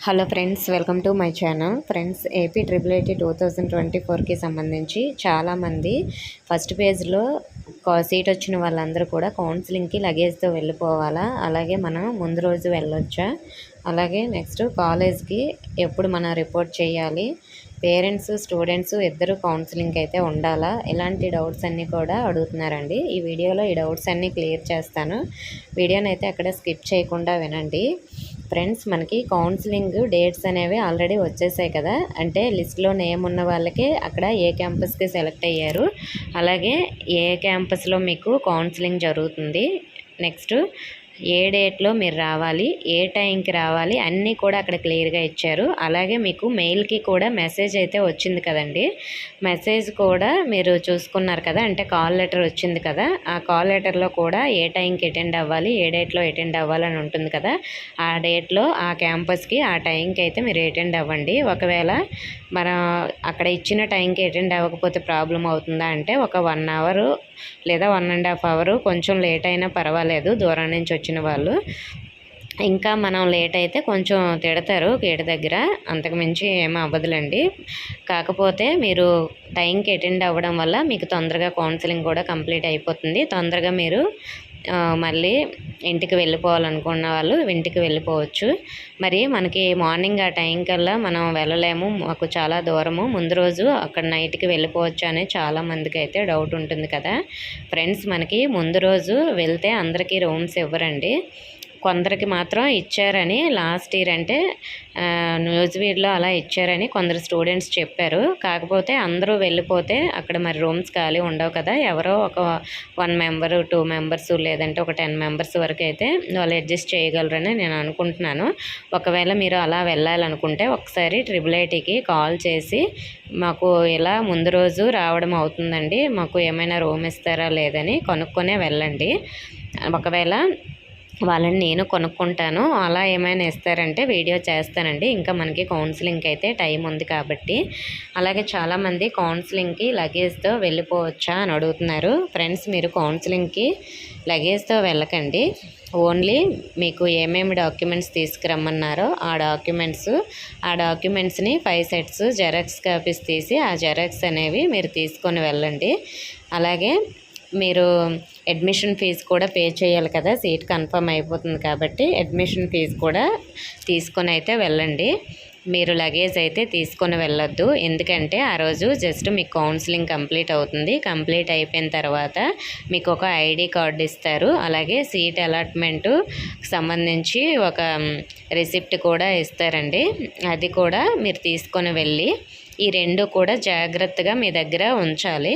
Hello friends, welcome to my channel. Friends, AP triple IT 2024కి సంబంధించి చాలామంది first పేజ్లో సీట్ వచ్చిన వాళ్ళందరూ కూడా కౌన్సిలింగ్కి లగేజ్తో వెళ్ళిపోవాలా, అలాగే మనం ముందు రోజు వెళ్ళొచ్చా, అలాగే నెక్స్ట్ కాలేజ్కి ఎప్పుడు మనం రిపోర్ట్ చేయాలి, పేరెంట్స్ స్టూడెంట్స్ ఇద్దరు కౌన్సిలింగ్కి అయితే ఉండాలా, ఇలాంటి డౌట్స్ అన్నీ కూడా అడుగుతున్నారండి. ఈ వీడియోలో ఈ డౌట్స్ అన్నీ క్లియర్ చేస్తాను. వీడియోని అయితే అక్కడ స్కిప్ చేయకుండా వినండి. ఫ్రెండ్స్, మనకి కౌన్సిలింగ్ డేట్స్ అనేవి ఆల్రెడీ వచ్చేసాయి కదా, అంటే లిస్ట్లో నేమ్ ఉన్న వాళ్ళకి అక్కడ ఏ క్యాంపస్కి సెలెక్ట్ అయ్యారు, అలాగే ఏ క్యాంపస్లో మీకు కౌన్సిలింగ్ జరుగుతుంది, నెక్స్ట్ ఏ డేట్లో మీరు రావాలి, ఏ టైంకి రావాలి, అన్నీ కూడా అక్కడ క్లియర్గా ఇచ్చారు. అలాగే మీకు మెయిల్కి కూడా మెసేజ్ అయితే వచ్చింది కదండి. మెసేజ్ కూడా మీరు చూసుకున్నారు కదా, అంటే కాల్ లెటర్ వచ్చింది కదా. ఆ కాల్ లెటర్లో కూడా ఏ టైంకి అటెండ్ అవ్వాలి, ఏ డేట్లో అటెండ్ అవ్వాలని ఉంటుంది కదా. ఆ డేట్లో ఆ క్యాంపస్కి ఆ టైంకి అయితే మీరు అటెండ్ అవ్వండి. ఒకవేళ మనం అక్కడ ఇచ్చిన టైంకి అటెండ్ అవ్వకపోతే ప్రాబ్లం అవుతుందా అంటే, ఒక 1 అవర్ లేదా 1.5 అవర్ కొంచెం లేట్ అయినా పర్వాలేదు, దూరం నుంచి వచ్చిన వాళ్ళు. ఇంకా మనం లేట్ అయితే కొంచెం తిడతారు గేట్ దగ్గర, అంతకుమించి ఏమీ అవ్వదులేండి. కాకపోతే మీరు టైంకి అటెండ్ అవ్వడం వల్ల మీకు తొందరగా కౌన్సిలింగ్ కూడా కంప్లీట్ అయిపోతుంది. తొందరగా మీరు మళ్ళీ ఇంటికి వెళ్ళిపోవాలనుకున్న వాళ్ళు ఇంటికి వెళ్ళిపోవచ్చు. మరి మనకి మార్నింగ్ ఆ టైం కల్లా మనం వెళ్ళలేము, మాకు చాలా దూరము, ముందు రోజు అక్కడ నైట్కి వెళ్ళిపోవచ్చు అని చాలామందికి అయితే డౌట్ ఉంటుంది కదా. ఫ్రెండ్స్, మనకి ముందు రోజు వెళ్తే అందరికీ రూమ్స్ ఇవ్వరండి, కొందరికి మాత్రం ఇచ్చారని లాస్ట్ ఇయర్ అంటే న్యూస్ వీడ్లో అలా ఇచ్చారని కొందరు స్టూడెంట్స్ చెప్పారు. కాకపోతే అందరూ వెళ్ళిపోతే అక్కడ మరి రూమ్స్ ఖాళీ ఉండవు కదా, ఎవరో ఒక 1 మెంబరు 2 మెంబర్స్ లేదంటే ఒక 10 మెంబర్స్ వరకు అయితే వాళ్ళు అడ్జస్ట్ చేయగలరని నేను అనుకుంటున్నాను. ఒకవేళ మీరు అలా వెళ్ళాలనుకుంటే ఒకసారి ట్రిపుల్ ఐటీకి కాల్ చేసి మాకు ఇలా ముందు రోజు రావడం అవుతుందండి, మాకు ఏమైనా రూమ్ ఇస్తారా లేదని కనుక్కొనే వెళ్ళండి. ఒకవేళ వాళ్ళని నేను కొనుక్కుంటాను, అలా ఏమైనా ఇస్తారంటే వీడియో చేస్తానండి. ఇంకా మనకి కౌన్సిలింగ్కి అయితే టైం ఉంది కాబట్టి. అలాగే చాలామంది కౌన్సిలింగ్కి లగేజ్తో వెళ్ళిపోవచ్చా అని అడుగుతున్నారు. ఫ్రెండ్స్, మీరు కౌన్సిలింగ్కి లగేజ్తో వెళ్ళకండి. ఓన్లీ మీకు ఏమేమి డాక్యుమెంట్స్ తీసుకురమ్మన్నారో ఆ డాక్యుమెంట్స్ని 5 సెట్స్ జెరాక్స్ కాపీస్ తీసి ఆ జెరాక్స్ అనేవి మీరు తీసుకొని వెళ్ళండి. అలాగే మీరు అడ్మిషన్ ఫీజు కూడా పే చేయాలి కదా, సీట్ కన్ఫర్మ్ అయిపోతుంది కాబట్టి అడ్మిషన్ ఫీజు కూడా తీసుకొని అయితే వెళ్ళండి. మీరు లగేజ్ అయితే తీసుకొని వెళ్ళొద్దు, ఎందుకంటే ఆ రోజు జస్ట్ మీకు కౌన్సిలింగ్ కంప్లీట్ అవుతుంది. కంప్లీట్ అయిపోయిన తర్వాత మీకు ఒక ఐడి కార్డు ఇస్తారు, అలాగే సీట్ అలాట్మెంటు సంబంధించి ఒక రిసిప్ట్ కూడా ఇస్తారండి. అది కూడా మీరు తీసుకొని వెళ్ళి ఈ 2 కూడా జాగ్రత్తగా మీ దగ్గర ఉంచాలి.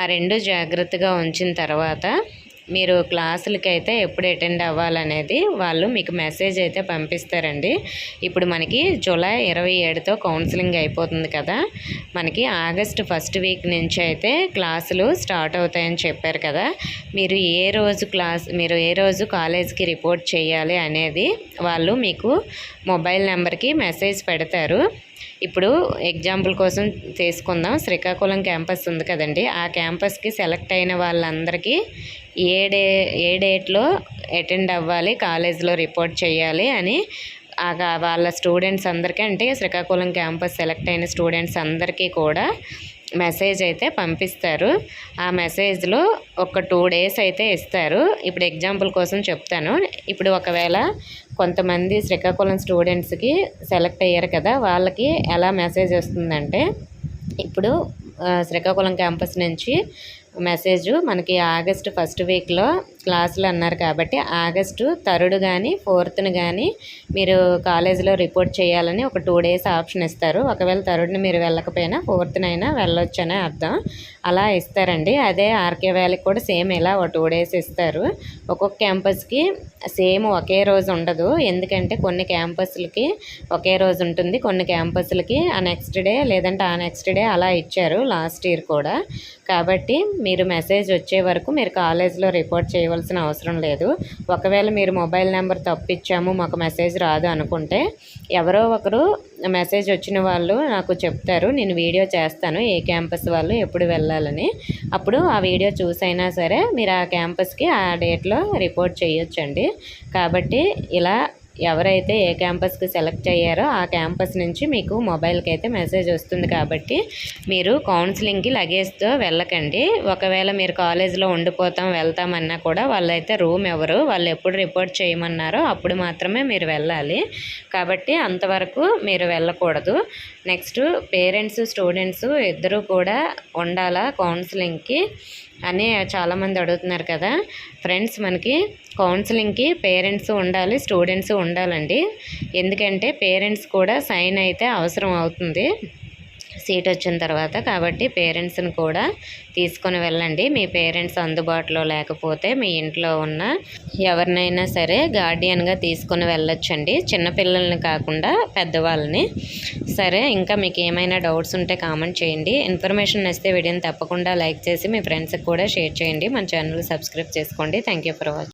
ఆ 2 జాగ్రత్తగా ఉంచిన తర్వాత మీరు క్లాసులకి అయితే ఎప్పుడు అటెండ్ అవ్వాలనేది వాళ్ళు మీకు మెసేజ్ అయితే పంపిస్తారండి. ఇప్పుడు మనకి జూలై 27తో కౌన్సిలింగ్ అయిపోతుంది కదా, మనకి ఆగస్టు 1st వీక్ నుంచి అయితే క్లాసులు స్టార్ట్ అవుతాయని చెప్పారు కదా. మీరు ఏ రోజు కాలేజ్కి రిపోర్ట్ చేయాలి అనేది వాళ్ళు మీకు మొబైల్ నెంబర్కి మెసేజ్ పెడతారు. ఇప్పుడు ఎగ్జాంపుల్ కోసం తీసుకుందాం, శ్రీకాకుళం క్యాంపస్ ఉంది కదండి, ఆ క్యాంపస్కి సెలెక్ట్ అయిన వాళ్ళందరికీ ఏ డేట్లో అటెండ్ అవ్వాలి, కాలేజ్లో రిపోర్ట్ చేయాలి అని వాళ్ళ స్టూడెంట్స్ అందరికీ, అంటే శ్రీకాకుళం క్యాంపస్ సెలెక్ట్ అయిన స్టూడెంట్స్ అందరికీ కూడా మెసేజ్ అయితే పంపిస్తారు. ఆ మెసేజ్లో ఒక 2 డేస్ అయితే ఇస్తారు. ఇప్పుడు ఎగ్జాంపుల్ కోసం చెప్తాను. ఇప్పుడు ఒకవేళ కొంతమంది శ్రీకాకుళం స్టూడెంట్స్కి సెలెక్ట్ అయ్యారు కదా, వాళ్ళకి ఎలా మెసేజ్ వస్తుందంటే, ఇప్పుడు శ్రీకాకుళం క్యాంపస్ నుంచి మెసేజ్ మనకి ఆగస్టు 1st వీక్లో క్లాసులు అన్నారు కాబట్టి ఆగస్టు 3rd కానీ 4th కానీ మీరు కాలేజీలో రిపోర్ట్ చేయాలని ఒక 2 డేస్ ఆప్షన్ ఇస్తారు. ఒకవేళ 3rd మీరు వెళ్ళకపోయినా 4th వెళ్ళొచ్చు అనే అర్థం, అలా ఇస్తారండి. అదే ఆర్కే వ్యాలీకి కూడా సేమ్ ఇలా ఒక 2 డేస్ ఇస్తారు. ఒక్కొక్క క్యాంపస్కి సేమ్ ఒకే రోజు ఉండదు, ఎందుకంటే కొన్ని క్యాంపస్లకి ఒకే రోజు ఉంటుంది, కొన్ని క్యాంపస్లకి ఆ నెక్స్ట్ డే లేదంటే ఆ నెక్స్ట్ డే అలా ఇచ్చారు లాస్ట్ ఇయర్ కూడా. కాబట్టి మీరు మెసేజ్ వచ్చే వరకు మీరు కాలేజ్లో రిపోర్ట్ చేయవలసిన అవసరం లేదు. ఒకవేళ మీరు మొబైల్ నెంబర్ తప్పిచ్చాము, మాకు మెసేజ్ రాదు అనుకుంటే ఎవరో ఒకరు మెసేజ్ వచ్చిన వాళ్ళు నాకు చెప్తారు, నేను వీడియో చేస్తాను ఏ క్యాంపస్ వాళ్ళు ఎప్పుడు వెళ్ళాలని. అప్పుడు ఆ వీడియో చూసైనా సరే మీరు ఆ క్యాంపస్కి ఆ డేట్లో రిపోర్ట్ చేయొచ్చండి. కాబట్టి ఇలా ఎవరైతే ఏ క్యాంపస్కి సెలెక్ట్ అయ్యారో ఆ క్యాంపస్ నుంచి మీకు మొబైల్కి అయితే మెసేజ్ వస్తుంది. కాబట్టి మీరు కౌన్సిలింగ్కి లగేజ్తో వెళ్ళకండి. ఒకవేళ మీరు కాలేజీలో వెళ్తామన్నా కూడా వాళ్ళైతే రూమ్ ఎవరు, వాళ్ళు ఎప్పుడు రిపోర్ట్ చేయమన్నారో అప్పుడు మాత్రమే మీరు వెళ్ళాలి. కాబట్టి అంతవరకు మీరు వెళ్ళకూడదు. నెక్స్ట్ పేరెంట్స్ స్టూడెంట్స్ ఇద్దరూ కూడా ఉండాలా కౌన్సిలింగ్కి అని చాలామంది అడుగుతున్నారు కదా ఫ్రెండ్స్. మనకి కౌన్సిలింగ్కి పేరెంట్స్ ఉండాలి, స్టూడెంట్స్ ఉండాలండి. ఎందుకంటే పేరెంట్స్ కూడా సైన్ అయితే అవసరం అవుతుంది సీట్ వచ్చిన తర్వాత. కాబట్టి పేరెంట్స్ని కూడా తీసుకొని వెళ్ళండి. మీ పేరెంట్స్ అందుబాటులో లేకపోతే మీ ఇంట్లో ఉన్న ఎవరినైనా సరే గార్డియన్గా తీసుకొని వెళ్ళొచ్చండి, చిన్నపిల్లల్ని కాకుండా పెద్దవాళ్ళని. సరే, ఇంకా మీకు ఏమైనా డౌట్స్ ఉంటే కామెంట్ చేయండి. ఇన్ఫర్మేషన్ నచ్చితే వీడియోని తప్పకుండా లైక్ చేసి మీ ఫ్రెండ్స్కి కూడా షేర్ చేయండి. మన ఛానల్ సబ్స్క్రైబ్ చేసుకోండి. Thank you for watching.